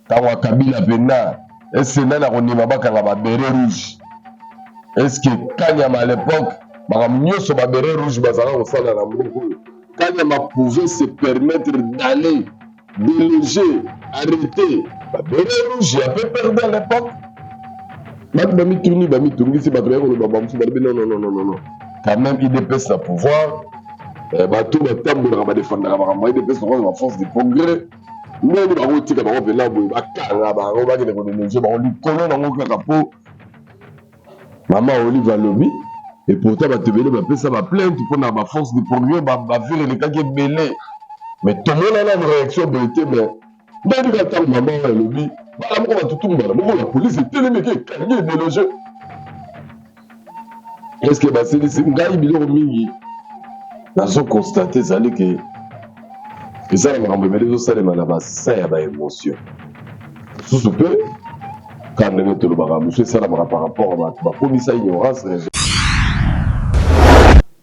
Kawa Kabila Pena, est-ce que Nana Ronima Bakanga ba béret rouge? Est-ce que Kanyama à l'époque, mieux sur ma béret rouge, Bazara au sein de la Moukou, Kanyama pouvait se permettre d'aller, déloger, arrêter, ba béret rouge, il a peu perdu à l'époque. Bami Tourni, c'est Badoya, non. Quand même, il dépêche le pouvoir. Tout le temps, il va défendre, il dépêche la force du progrès. Mais il va retirer la robe là, il va carrer, maman Olive Lobby. Et pourtant, ça va plaindre pour la force du progrès, va faire les cas qui est belé. Mais tout le monde a une réaction de l'été, mais dans le temps, maman Lobby, la police est tellement qui est délogée. Est-ce que c'est une gaïe billet mingi? Nous avons constaté que ça m'a ramené les autres là-bas, ça y a une émotion. Sous ce peu, quand on est le barrage, ça par rapport à ma police à ignorance.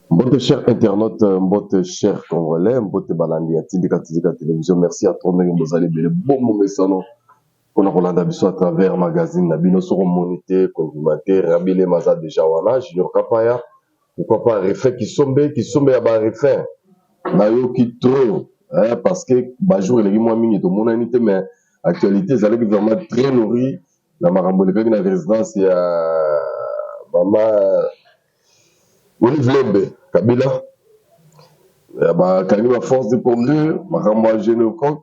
Votre cher internaute, votre cher Congolais, votre balandi à Tidika Télévision, merci à toi, vous allez bien, bon moment salon. On a Rolanda Bisso à travers magazine, Nabino sur Monité, Condumaté, Rabile Maza déjà wana, Junior Kapaya, pourquoi pas refait qui sombe à bas refait. Nayo qui trop, parce que Bajour et les mois mini de mon unité, mais actualité, ça allait vraiment très nourri. La Marambo, les la résidence, il y a Maman Olive Lembe, Kabila. Kabila force de progrès, Marambo Généocoq.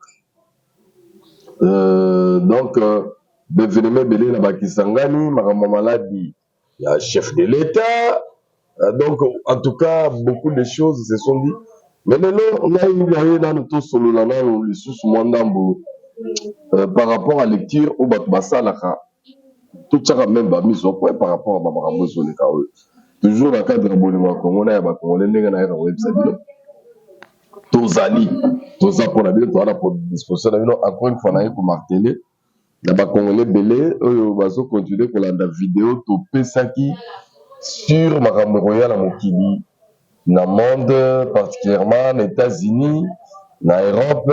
Donc, Bévénémé Belé, la Bakisangani, Marambo Maladi, il y a chef de l'État. Donc, en tout cas, beaucoup de choses se sont dit. Mais maintenant, on a eu dans le tout solo, le sous-mandambo, par rapport à la lecture au Bakbasalaka. Tout ça, même, mis au point par rapport à Marambo Soleka. Toujours dans le cadre de l'abonnement congolais, on est né dans la website. Tozali, tout ça pour la vie, pour disposition. Encore une fois, on a pour marteler. Là-bas, Congolais belé, on va continuer pour la vidéo, topé ça qui sur Marambo Royal à Mokili. Dans le monde, particulièrement les États-Unis, en Europe,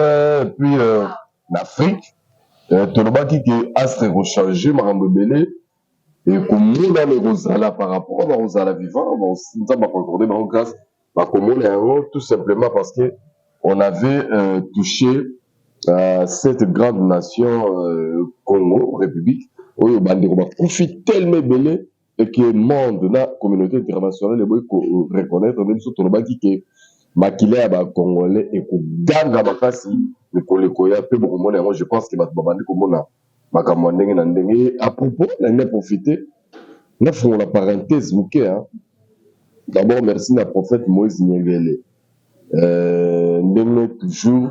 puis en Afrique. Tout le monde qui est astre rechargé, Marambo belé. Et comme nous, dans les Rosala, par rapport à Rosala vivant, nous avons concordé dans le cas, tout simplement parce que on avait touché cette grande nation Congo, République, où on profite tellement belé et que le monde, la communauté internationale, les reconnaître, même si tout le monde qui est maquillé à Congolais et qu'on gagne à Bakassi, mais qu'on les connaît un peu beaucoup moins. Moi, je pense que Babandi Komona, à propos, on a profité, on a fait la parenthèse, d'abord, merci à prophète Moïse Nyengele. Nous toujours,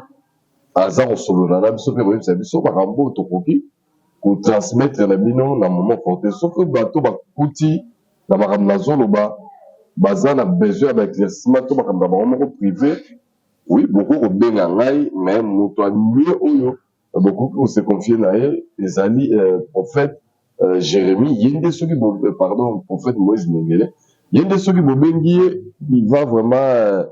Azar au solo, on a besoin de vous savoir, sur Marambo, Tokoki, pour transmettre la binon dans le moment porté. Sauf que bateau, Bakouti, dans Maramnazo, Bazan a besoin d'éclaircissement, tout dans le moment privé. Oui, beaucoup au Bengangai, mais Moutoua mieux Oyo. Beaucoup qui se confient à elle, les alliés, prophète Jérémie, il y a des ceux qui, pardon, prophète Moïse Nyengele. Il y a des ceux qui il va vraiment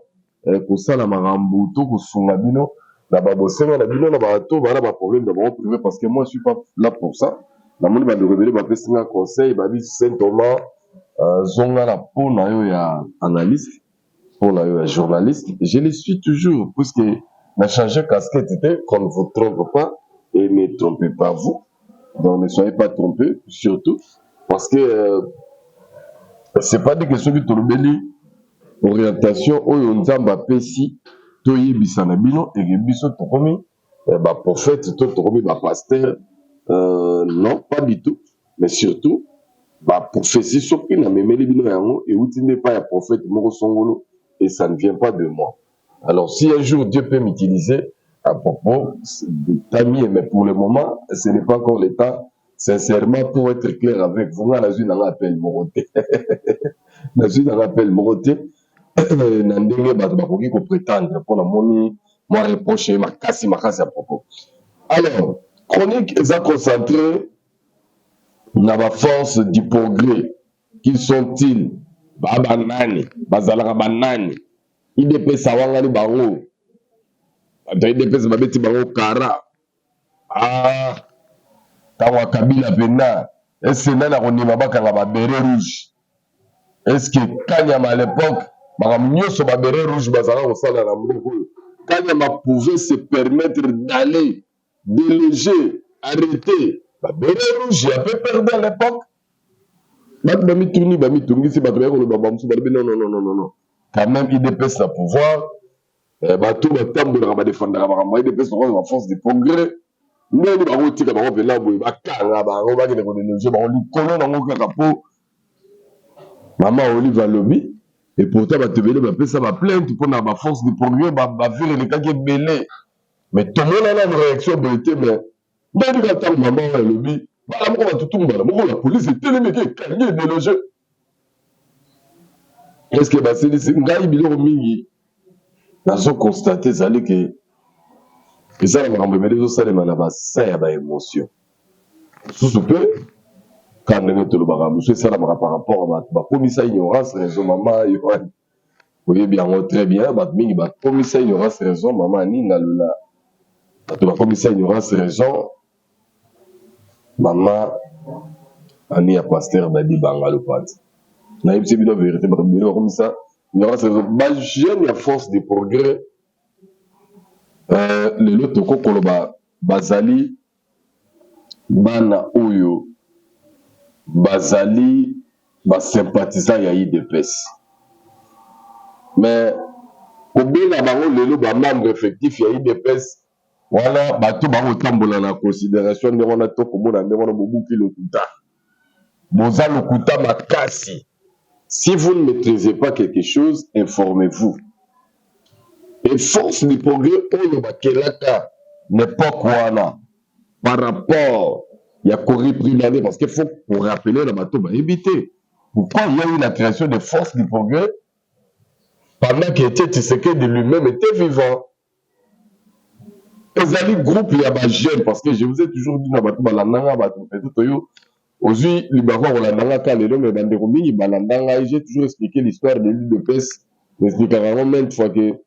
pour ça la Marambo, tout pour son abino. La babosé, la bino, la bateau, voilà ma problème de mon privé parce que moi je suis pas là pour ça. La monde va de révéler, va faire un conseil, va dire Saint Thomas, zonga la peau, na yo ya analyste, pour la yo ya journaliste. Je les suis toujours, puisque n'a changé casquette, qu'on ne vous trompe pas et ne trompez pas vous. Donc ne soyez pas trompés, surtout, parce que c'est pas des questions qui tombent orientation oyo nzamba pesi to yebisana bino et biso tokomi ba prophète to tokomi ba pasteur non pas du tout mais surtout ba prophétie soki na memeli bino yango et outi n'est pas un prophète moko songolo et ça ne vient pas de moi. Alors si un jour Dieu peut m'utiliser à propos de Tami, mais pour le moment ce n'est pas encore le temps. Sincèrement, pour être clair avec vous, on a eu un appel Moroté. On a eu un appel Moroté. Nandenge bato bakoki ko prétendre pour la moni moi reprocher makasi à propos. Alors, chronique est concentrée na ba force du progrès. Qui sont-ils? Banani, bazalaka banani. IDP sawanga ni bango. IDP babeti bango kara. Ah, Tawa Kabila Pena. Est-ce que Nana Ronima Bakanga ba béret rouge? Est-ce que Kanyama à l'époque, Maramnyo sur ba béret rouge, Bazara au sein de la Moukou, Kanyama pouvait se permettre d'aller, déléger, arrêter. Ba béret rouge, il a peu perdu à l'époque. Bami Tourni, si Batou le Babamsou, non, non, non, non, non, non. Quand même, il dépêche le pouvoir. Batou, Batam, de la défendre, il dépêche la force de progrès. Nous, nous avons dit que nous avons fait là, nous avons fait maman Olive Lobby, et pourtant, ça va plainte pour la force de progrès, va faire les cas qui est belé. Mais tout le monde a une réaction de l'été, mais nous avons maman Lobby, la police est tellement qui est calmée de le jeu. Est-ce que c'est une gaïe billet mingi? Nous avons constaté que ça, nous avons fait ça, il y a une émotion. Sous peu, quand nous avons fait ça par rapport à la commissaire ignorance, raison maman, vous voyez bien, très bien, la commissaire ignorance, raison maman, la commissaire ignorance, raison maman, Ani a pasteur Badi Bangalopat. Na yipsi bino vérité, comme ça, ignorance, raison. Jeune, à force de progrès, le lot toko koloba, bazali, bana oyo, bazali sympathisant ya IDPS. Mais kobela bango lelo ba membre effectif ya IDPS wana bato bango tambola na considération ndenge na to komona ndenge na bobuki lokuta. Boza lokuta makasi. Si vous ne maîtrisez pas quelque chose, informez-vous. Et force du progrès oyo bakelaka n'époque wana par rapport il y a Corée pris l'année parce qu'il faut pour rappeler la bateau va éviter. Pourquoi il y a eu la création de forces du progrès pendant qu'Étienne Tshisekedi lui-même était vivant? Les alliés groupe il y a des jeunes parce que je vous ai toujours dit dans bateau balandanga bateau peut-être aujourd'hui libération balandanga kalelo mais dans des roumini balandanga j'ai toujours expliqué l'histoire de l'UDPS expliqué vraiment maintes fois que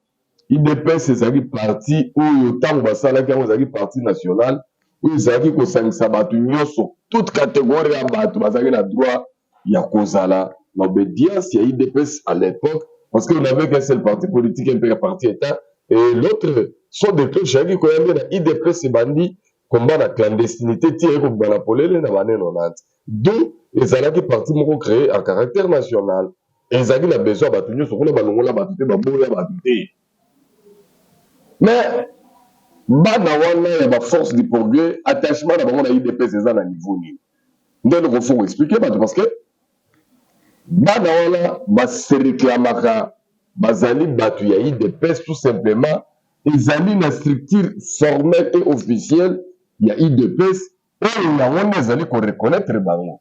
l'UDPS c'est ça qui parti où autant basala qui est parti national. Où ils avaient que ça sur toute catégorie à battre, ils avaient le droit, il y a Kozala, l'obédience, il y a IDPS à l'époque, parce qu'on avait qu'un seul parti politique, un parti État, et l'autre sont des cloches, il y a IDPS et bandits, combat la clandestinité, tiré comme la polée, les navanes nonantes. D'où les alliés partis m'ont créé un caractère national. Et ils avaient besoin de battre, sur le ballon, la battre, mais, bana wana ya ba force du progrès attachement na bango na IDPS eza na niveau nini ndenge ko faut expliquer bato parce que bana wana ba se réclamaka bazali bato ya IDPS tout simplement ezali na structure formelle et officielle ya IDPS oyo na wana ezali ko reconnaître bango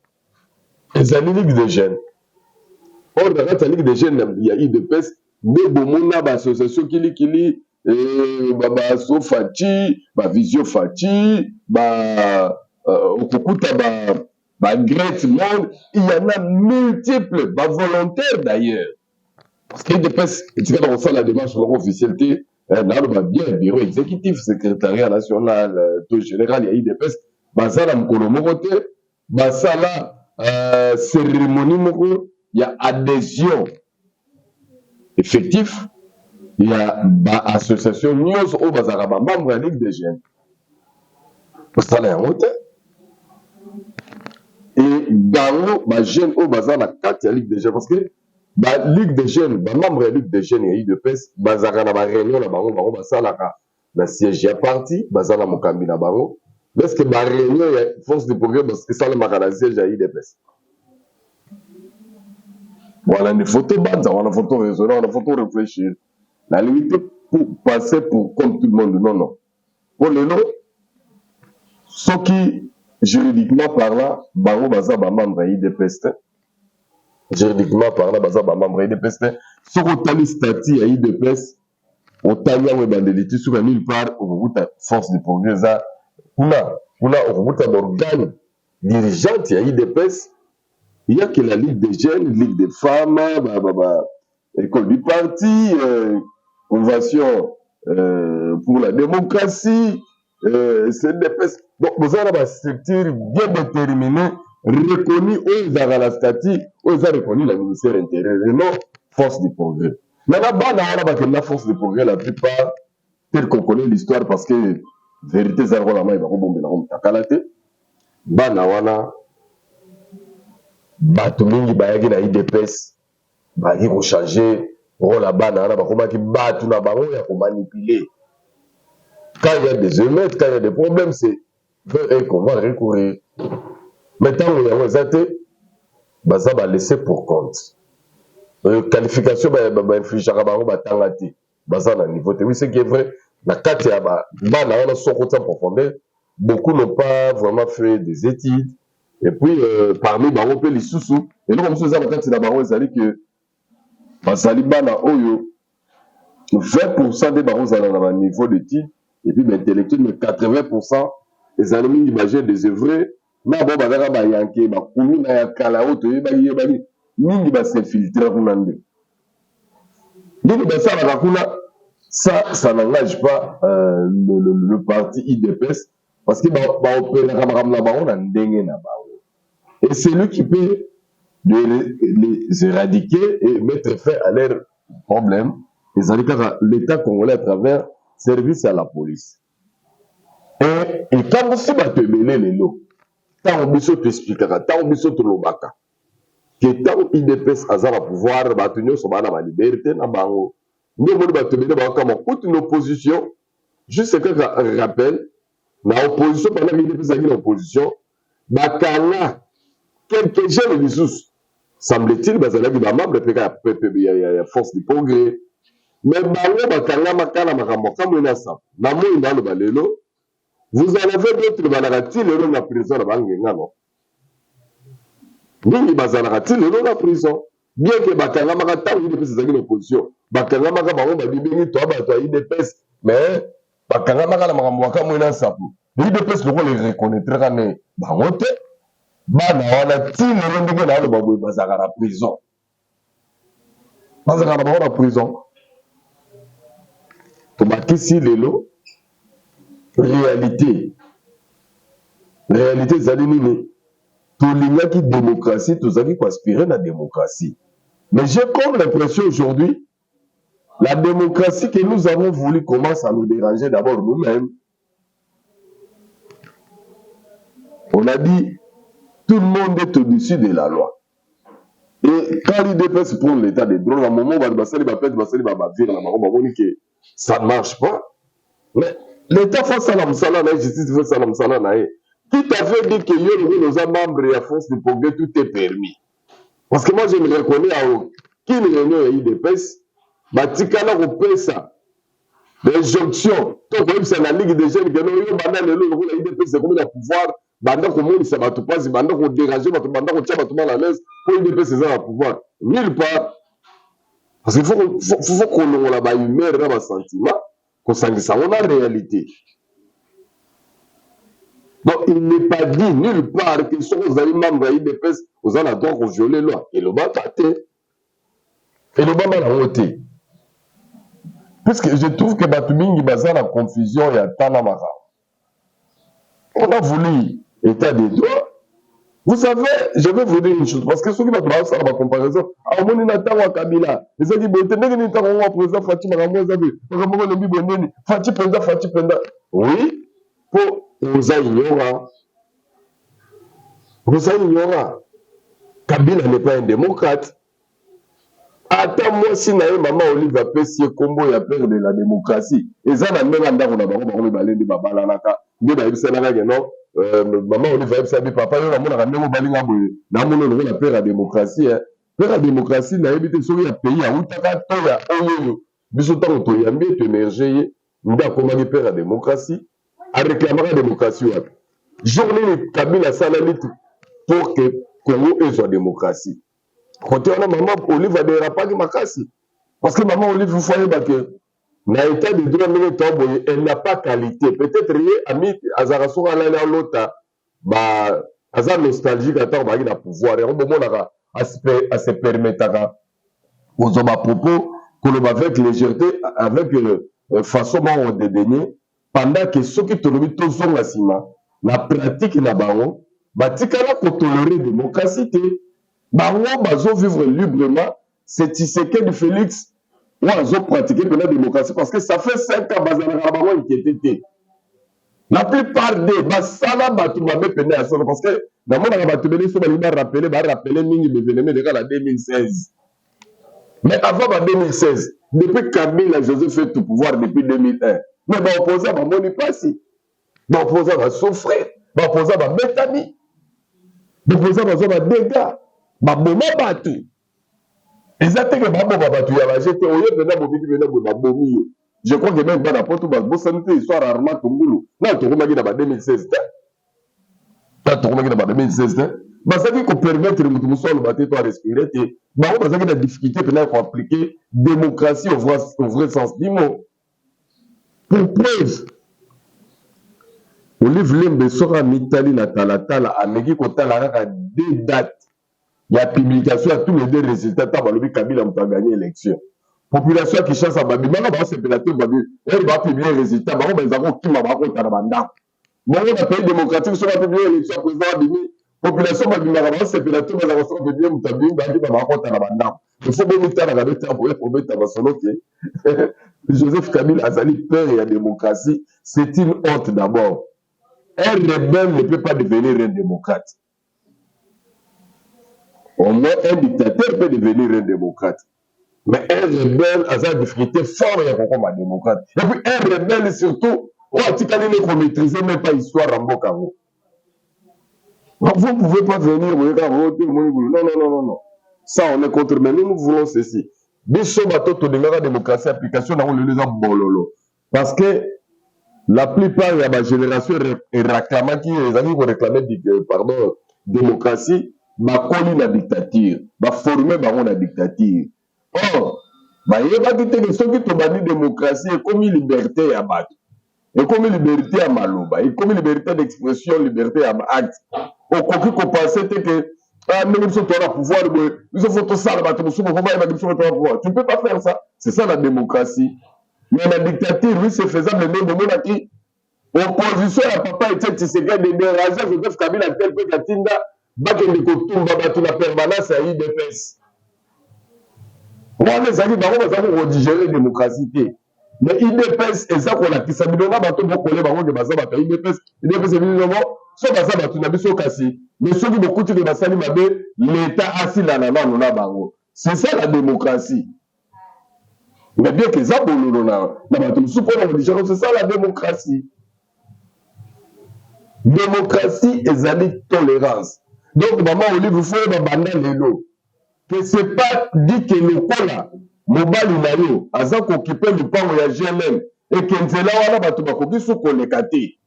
ezali ligue des jeunes or na kati ya ligue des jeunes ya IDPS nde bomona ba association kilikili Baso Fati, Visio Fati, Okukuta, Great Monde, il y en a multiples, volontaires d'ailleurs. Parce qu'il dépêche, et tu vas faire la démarche officielle, là, bien, bureau exécutif, secrétariat national, taux général, il y a IDPS, Basala Mkolomorote, Basala cérémonie Moko, il y a adhésion effectif. Il y a une association News au Bazaraba, membre de la Ligue des jeunes. Ça l'a monté. Et dans les jeunes au Bazar, la 4 Ligue des jeunes. Parce que la Ligue des jeunes, membre de la Ligue des jeunes, il y a eu de PES, Bazar na réunion, la siège est parti, Bazar na Mokambi na Baro. Parce que la réunion, il y a force de progrès, parce que ça la siège, il y a eu de PES. Voilà une photo base, on a une photo raisonnable, on a une photo réfléchir. La limite pour passer pour comme tout le monde, non, non. Pour le nom, ceux qui, juridiquement parlant, Baro Baza membre IDPS, juridiquement parlant, Baza membre IDPS, ceux qui ont le statut à IDPS, autant y a une bandélité sur nulle part, au force de progrès, on a l'organe dirigeante à IDPS, il y a que la Ligue des jeunes, Ligue des femmes, école du parti, convention pour la démocratie, c'est des pèses. Donc, vous avez une structure bien déterminée, reconnue aux la statut, aux a reconnu la ministère intérieur, et non force du progrès. Maintenant, la force du progrès, la plupart, tel qu'on connaît l'histoire, parce que vérité, ça va la bombe, la bombe, takalate, bana wana, bato mingi bayaki na IDPS, bayaki ko changer, rôle la bana wana, bakomaki bato na bango ya ko manipuler. Quand il y a des émeutes, quand il y a des problèmes, c'est vers eux qu'on va recourir. Maintenant, il y a un zate, ça va laisser pour compte. Qualification, inflige à Baro, Tangati, Bazan à niveau. Oui, c'est qui est vrai. La carte, on a son côté en profondeur. Beaucoup n'ont pas vraiment fait des études. Et puis, parmi Baro, les sous-sous. Et nous, comme ça, la carte, c'est Baro, ils que Bazali Bana Oyo, 20% des Baros à niveau d'études. Et puis, l'intellectuel, mais 80%, les ennemis imaginaient des œuvres. Mais bon, bah, là, bah, il y a un qui, bah, combien, il y a un calao, il y a un mingi, bah, s'infiltrer, donc, bah, ça n'engage pas le parti IDPS, parce que, bah, on a et c'est lui qui peut les éradiquer et mettre fin à leurs problèmes. L'État congolais à travers service à la police. Et quand vous savez les lots, tant on biso t'expliquera, tant on biso te l'obaka, que tant IDPS a un pouvoir, tenir son la liberté, na bango, nous on va te mener comme une opposition, juste que rappel, la opposition pendant l'IDPS a une opposition, bakanga quelques jeunes ressources, semble-t-il, bazala qui va membre de force du progrès. Mais bango bakanga makala makambo menasa na moi dans le balelo vous en avez d'autres banarati le na prison na bangenga non nini bazanarati le na prison bien que bakanga makata il depuis ces années opposition bakanga makama bango babibingi to ba to IDPS mais bakanga makala makambo makambo menasa IDPS le les reconnaîtra ne bango te bana wana ti le ndenge na lo baboy bazaka na prison bazaka na bango na prison. Tomakisi lelo réalité ezali nini tolingaki démocratie tozalaki koaspirer la démocratie mais j'ai comme l'impression aujourd'hui la démocratie que nous avons voulu commence à nous déranger d'abord nous-mêmes. On a dit tout le monde est au-dessus de la loi et quand l'IDPS prend l'état des droits à un moment ça ne marche pas. Mais l'État fait ça dans la justice fait ça dans qui t'avait dit que nous sommes membres de la force du progrès, tout est permis. Parce que moi, je me reconnais à aucune réunion de l'IDPS, Batikala repère ça. L'injonction, c'est la Ligue des jeunes qui ont l'IDPS, c'est comme le pouvoir, pendant qu'on monte, ça va tout passer, pendant qu'on dérange, pendant qu'on tient tout le monde à l'aise, pour l'IDPS, c'est ça le pouvoir. Nulle part. Parce qu'il faut qu'on ait une humeur, un sentiment. On a la réalité. Donc, il n'est pas dit nulle part que si vous avez membres de l'IDPS, vous avez le droit de violer la loi. Et le bas tâté. Et le bas l'a voté. Puisque je trouve que Batumingi basa la confusion et à Tanamara. On a voulu état des droits. Vous savez, je vais vous dire une chose, parce que ceux qui vont faire ça, la comparaison, à mon inatango à Kabila, les gens qui vont tenir une inatango à président Fatih Maramozabi, Fatih Penda. Oui, pour vous ignorant. Kabila n'est pas un démocrate. Attends, moi, si naïe, maman Olive a payé combo et a peur de la démocratie. Et ça, on a même un d'avant, on a balé de Babalanaka. Nous, d'ailleurs, c'est là, non? Maman Olive a payé papa, on a mon ami Balinga, n'a mon nom, la peur à la démocratie. Peur à la démocratie, n'a évité sur le pays, à Outaka, Toya, Oyo. Bisotan, Toya, mieux émerger, nous avons commandé peur à la démocratie, à réclamer la démocratie. Journée de Kabila Salalite pour que Congo ait sa démocratie. Quand on a maman Olive a dérapé makasi. Parce que maman Olive, vous voyez que dans l'état de droit, elle n'a pas qualité. Peut-être rien, ami, Azaraso a l'année à l'autre, Azar nostalgique, attends, il a pouvoir. Et on moment à se permettre aux hommes à propos, qu'on avec légèreté, avec façon de dédaigner, pendant que ceux qui tolobi tozonga sima la pratique na bango batikala ko tolérer démocratie te bango bazo vivre librement c'est Tshisekedi Félix ou azo pratiquer la démocratie parce que ça fait 5 ans bazana bango inquiété. La plupart des basala batu babe pene à solo parce que dans mon batu bele so bali rappeler mingi événement de la 2016. Mais avant 2016, depuis Kabila Joseph est au pouvoir depuis 2001. Mais l'opposant va moni passer. L'opposant va souffrir. L'opposant va bétami. L'opposant va dégâts. Baboma batu. Exactement que baboma batu ya ba jeté oyo pena bobiki pena bo babomi. Je crois que même dans la porte ba bosanité histoire rarement tongulu. Na to komaki na 2016. Na to komaki na 2016. Basaki ko permettre mutu musolo baté to respirer te. Ba basaki na difficulté pena ko appliquer démocratie au vrai sens du mot. Pour preuve Olive Lembe sera mitali na talatala ameki ko tala kaka 2 dates. Il y a publication à tous les 2 résultats ta balobi Kabila m'a gagné l'élection. Population qui chasse à babi manga ba se pelater babi elle va publier résultat ba ba zako kima ba ko tala banda. Bon on pays démocratique so ba publier élection président bimi population babi manga ba se pelater ba zako so publier mutabi ba ki ba ko tala banda. Il faut bien mitala ga beta pour beta ba solo ke Joseph Kabila azali peur et la démocratie, c'est une honte d'abord. Un rebelle ne peut pas devenir un démocrate. Au moins, un dictateur peut devenir un démocrate. Mais un rebelle a une difficulté forte comme un démocrate. Et puis un rebelle surtout, on a dit qu'il ne maîtriser même pas l'histoire en Bokaro. Vous ne pouvez pas venir, vous voter, non. Ça, on est contre, mais nous voulons ceci. Biso bato to la démocratie application dans le bololo parce que la plupart de la génération réclamant qui les amis vont réclamer pardon démocratie ba koli la dictature ba former ba la dictature or ba yeba kite que ceux qui to bani démocratie et comme liberté ya bato et comme liberté ya maloba et comme liberté d'expression liberté ya acte au koki ko penser que tu ne peux pas faire ça. C'est ça la démocratie. Mais la dictature, oui, c'est faisable. Mais qui opposition à papa et Tshisekedi de déranger Joseph Kabila tel que Katinda, Bakende Kotumba, la permanence à IDPS. On les a dit, on va digérer la démocratie. Mais IDPS, et ça qu'on a qui s'habille là, bateau pour coller, baron de Baza, IDPS, IDPS, évidemment, so baza batu na biso kasi mais ceux qui beaucoup de basali mabe l'état assis là na bango c'est ça la démocratie mais bien que ça bololo na batu sous pour c'est ça la démocratie ezali tolérance donc maman Olive faut ba banda lelo que c'est pas dit que le kola mobali na yo aza ko occuper le pango ya GMM et que nzela wana batu bakoki sous kolekate.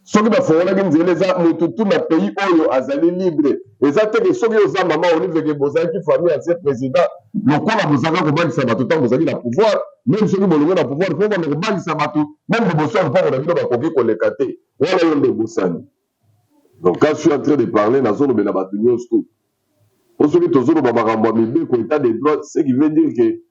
Soki ba fongola nzela eza mutu tout na pays oyo azali libre eza te que soki oza mama Olive ke bozaki famille ancien président lokola bozaka kobalisa bato tant bozali na pouvoir même soki bolongo na pouvoir faut ba kobalisa bato même liboso ya mpango na bino bakoki koleka te wana yo nde bosani. Donc quand je suis en train de parler nazolobela bato nyonso soki tozoloba makambo ya mibeko état de droit ce qui veut dire que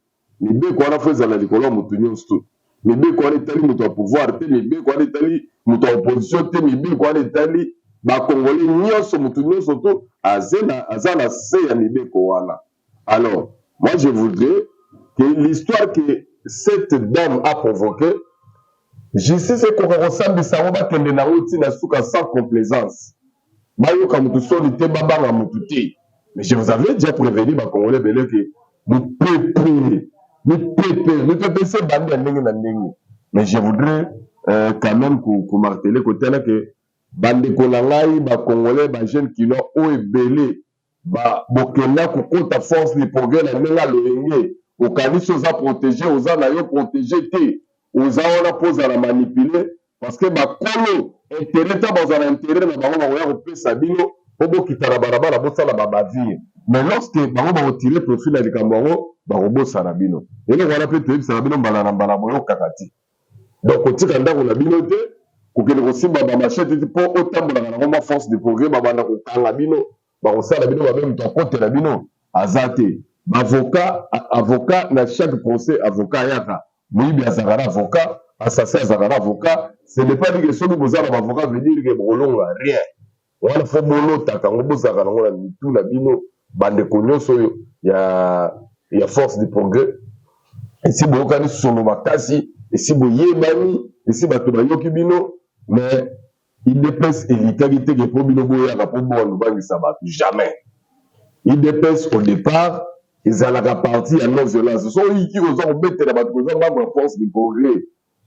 mibeko wana fo ezala likolo ya motu nyonso mibeko wana etali moto ya pouvoir te mibeko wana etali moto ya opposition te mibeko wana etali bakongoli nyonso motu nyonso to aza na se ya mibeko wana. Alors moi je voudrais que l'histoire que cette dame a provoquée justice ekoka kosambisa yango bakende nango ntina suka sans complaisance bayoka motu soni te babanga motu te. Mais je vous avais déjà prévenu bakongolais bele que nous préparer c'est bandi ya ndenge na ndenge. Mais je voudrais quand même marteler côté là que bandeko na ngai bakongolais bajeune kino oyo ebele bokenda kokota force le progrès na ndenge aloyenge okanisi oza protégé oza na yo protégé te oza wana mpo ozala manipule parce que bakolo intérêt ta bazala intérêt na bango bakoya kopesa bino po bokita na balabala bosala babavire. Mais lorsque bango bakotire profil ya likambo yango bakobosana bino eloko wana mpe toyebisana bino mbala na mbala boyokaka ti donc kotika ndako na bino te kokende kosimba bamachete ti mpo otambolaka nango ma force de progrès babanda kokanga bino bakosala bino babe moto akotela bino aza te. Avocat na chaque procès avocat ayaka moyibi azalaka na avocat assassin azalaka na avocat, ce n'est pas dit que soki bozala na avocat veut dire que bolonga rien. Wana fo bolotaka ngo bozalaka nango na mitu na bino bandeko nyonso oyo ya force du progrès. Esi boyokani solo makasi, esi boyebani, esi bato bayoki bino, mais IDPS elikaki te ke po bino boyaka po bono bangisa bato jamais. IDPS au départ ezalaka parti ya non violence. So oyiki oza kobetela bato koza membre ya force du progrès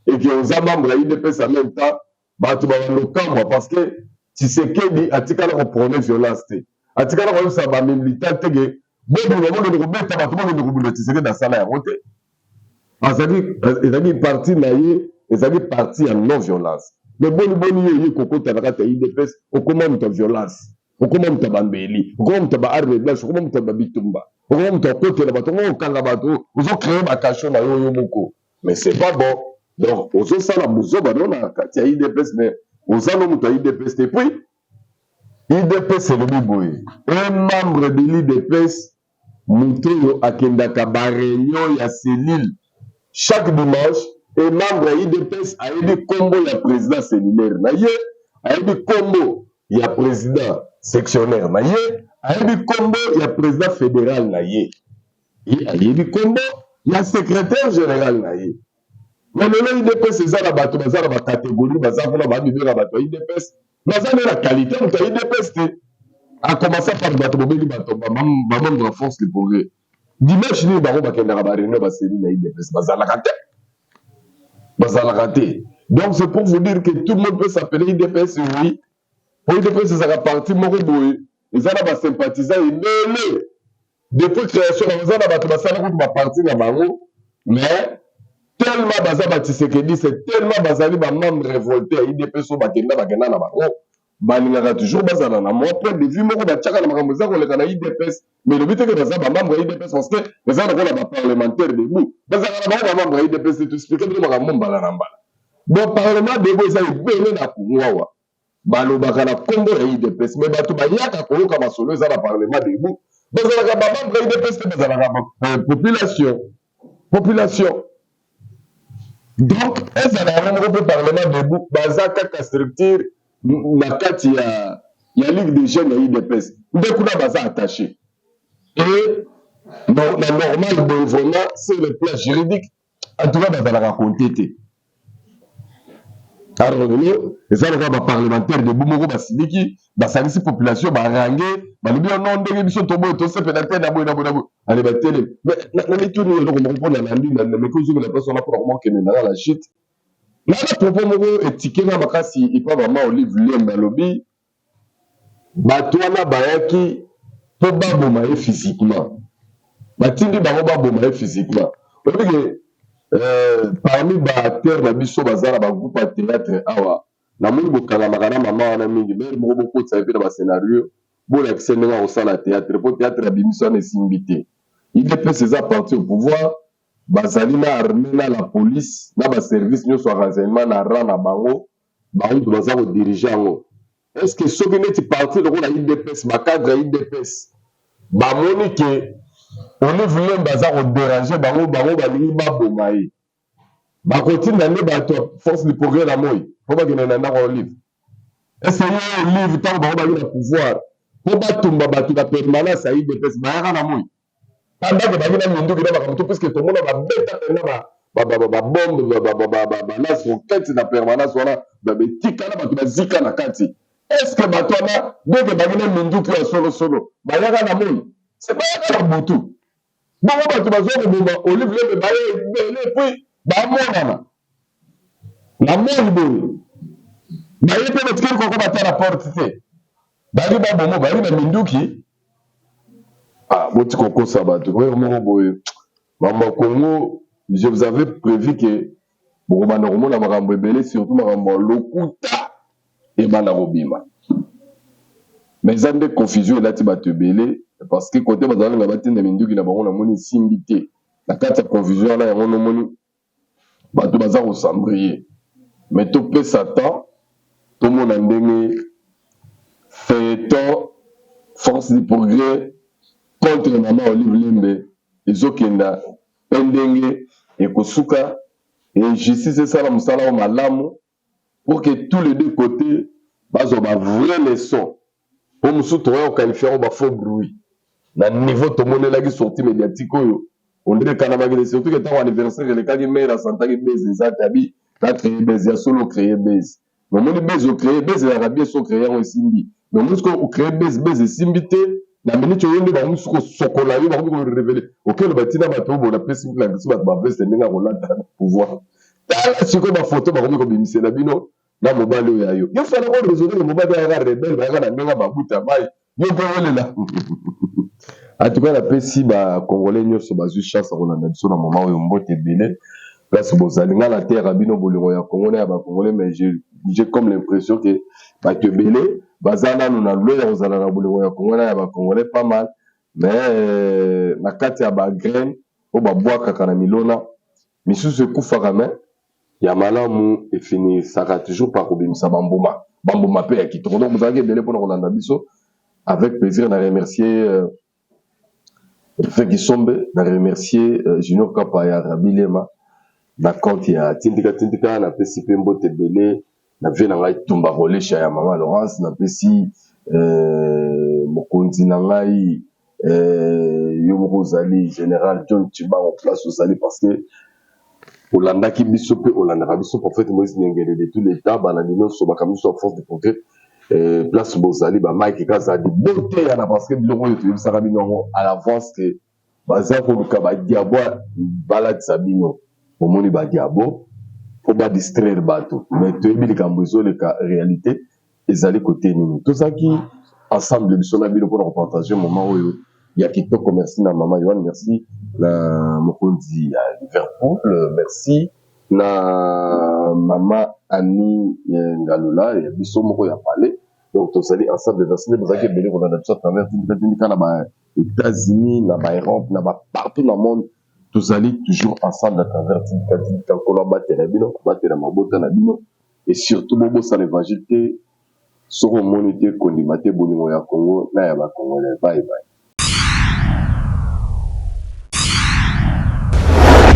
et que oza membre ya IDPS en même temps bato babalokamwa parce que Tshisekedi atikala koprône violence te, atikala koyebisa bamilitant te ke bobima bokende kobeta bato bokende kobunda Tshisekedi asala yango te. Ezali parti na ye ezali parti ya non violence. Mais boni yo ye kokota na kati ya IDPS okoma muta violence, okoma muta bambeli, okoma muta ba arme blanche, okoma muta ba bitumba, okoma muta kotela bato okanga bato ozo créer ba cachot na yo moko. Mais c'est pas bon. Donc ozo sala buzoba na kati ya IDPS, mais ozano muta IDPS te. Puis IDPS c'est le biboye. Un membre de l'IDPS muto akendaka ba réunion ya cellule chaque dimanche. Et membre IDPS a eu des combos ya président séminaire na ye, a eu des combos ya président sectionnaire na ye, a eu des combos ya président fédéral na ye, et a eu des combos ya secrétaire général na ye. Mais le IDPS eza na bato baza na ba catégorie baza kuna ba bibé na bato IDPS baza na qualité muta IDPS te. A commencer par bato bobeli bato ba membre de la force du progrès. Dimanche ni bango bakendaka ba réunion ba série na IDPS bazalaka te. Donc c'est pour vous dire que tout le monde peut s'appeler IDPS, oui. Pour IDPS, c'est la partie Moroboui. Ils ont des sympathisants, ils mêlent. Depuis création, ils ont des partis dans Bango. Mais tellement Bazaba Tshisekedi, c'est tellement Bazali, membre révolté à IDPS, au Bakenda, Bakenda, Bango. Baningaka toujours Bazana. Moi, point de vue, moi, Batchaka, Makamouza, on est dans IDPS. Mais le but est que Bazaba, membre IDPS, parce que Bazana, on a parlementaire debout. Bazana, membre IDPS, c'est tout expliqué, mais Makamou, Balanamba. Bon, parlement debout, ils ont béni la Kouawa. Balobaka na Congo et IDPS. Mais Batou Bayaka, Kouka, Masolo, ils ont le parlement debout. Bazana, membre IDPS, Bazana, population. Donc, elles ont un parlement debout, Bazaka, structure. Na kati ya ligue des jeunes ya IDPS nde kuna baza attaché et na normal bon vraiment c'est le plan juridique en tout cas bazalaka compté te. Alors eza lokola baparlementaire de bomoko basiliki basalisi population barange balobi non ndenge biso toboye tosepela te na boye na boye ale batele na mituni eloko moko mpona na ndi na meko ozongi na place wana mpona komokende na la chute. Nana propos moko etike na makasi ipa mama Olive Lembe alobi bato wana bayaki po baboma ye physiquement, batindi bango baboma ye physiquement. Oyebi ke parmi baacteur na biso baza na bagroupe ya théâtre awa namoni bokangamaka na mama wana mingi mere moko bokotisa ye mpe na bascénario bolakisa ndenge akosala théâtre po théâtre abimisi wana esimbi te. IDPS eza parti au pouvoir bazali na armée na la police na ba service nyonso ya renseignement na rang na bango bato baza kodirige yango. Est-ce que soki neti parti lokola IDPS bacadre ya IDPS bamoni ke Olive Lembe aza koderange bango balingi baboma ye bakotinda nde bato force du progrès na moi po bakende na ndako Olive? Est-ce que ye Olive ntango bango bali na pouvoir po batumba bato na permanence ya IDPS bayaka na moi pendant que bagina minduki na bakamutu puisque tomona babeta pena babombe balance roquette na permanence wana babetikana bato bazika na kati. Est-ce que bato wana ndenge bagina minduki ya solosolo bayaka na moi? C'est bayaka na butu bongo bato bazwa koboma Olive Lembe baye ebele puis bamonana na moi boye baye mpe batikeli koko bata na porte te bali babomo bali na minduki. Ah, boti koko sabato vraiment boye mama Congo, je vous avais prévu que bon bana komona makambo ebele surtout makambo lokuta et bana robima. Mais ça nde confusion elati bato ebele parce que côté bazali na batinda minduki na bango na moni simbi te na kati ya confusion na yango nomoni bato baza kosambrier. Mais topesa temps tomona ndenge feuilleton force du progrès contre maman Olive Lembe ezokenda pendenge ekosuka et justice c'est ça la musala au malamu pour que tous les deux côtés bazo ba vraie leçon pour musu to yo qualifier ba faux bruit na niveau to monela qui sorti médiatique oyo on dirait kana magé surtout que tant anniversaire le cas qui meilleur santa qui baiser ça tabi la créer baiser solo créer baiser mais mon baiser créer baiser la rabie so créer on simbi mais musu ko créer baiser simbité na minute oyo ba musu ko sokola yo ba ko révéler OK le batina ba to bo la pesi la ba veste ninga ko la pouvoir sikoyo bafoto bakomi kobimisela bino na mobali oyo yayo yo fana koresolve le mobali ayaka rebele bayaka na ndenge babuta mai yo mpe olela atuka napesi bacongolais nyonso bazwi chance akolanda biso na moma oyo mbote ebele place bozali nga na terre bino bolingo ya congo na ya bacongolais mais j'ai comme l'impression que bato ebele baza nanu na lelo ya kozala na bolingo ya congo na ya bacongolais pas mal mais na kati ya bagraine oyo babwakaka na milona misusu ekufaka mais ya malamu efinisaka toujours par kobimisa bambuma bambuma mpe ya kitoko donc bozalaki ebele mpona kolanda biso avec plaisir na remercier Feki Sombe na remercier Junior Kapa ya Rabilema na compte ya tindika napesi mpe mbote ebele na vie na ngai tumba rolesha ya mama Laurence napesi mokonzi na ngai yo moko ozali général John Chibango place ozali parce que olandaki biso mpe olandaka biso prophète Moïse Nyengele de tous les temps balandi nyonso bakambi biso force de progrès place bozali bamike kazali bote yana parce que biloko oyo toyebisaka bino yango à l'avance que baza koluka badiabo balatisa bino omoni badiabo po badistraire bato mais toyebi likambo ezoleka réalité ezali kote nini tozalaki ensemble biso na bino mpona kopartage moment oyo ya kitoko merci na mama Yohan merci na mokonzi ya Liverpool merci na mama Annie Ngalola ya biso moko ya palais donc tozali ensemble merci bozalaki ebele kolanda biso à travers tindika na ba États-Unis na ba Europe na ba partout dans le monde tozali toujours ensemble à travers tindika kolo batela bino batela mabota na bino et surtout bobosana évangile te soko moni te kondima te bolingo ya Congo na ya ba Congolais bye bye.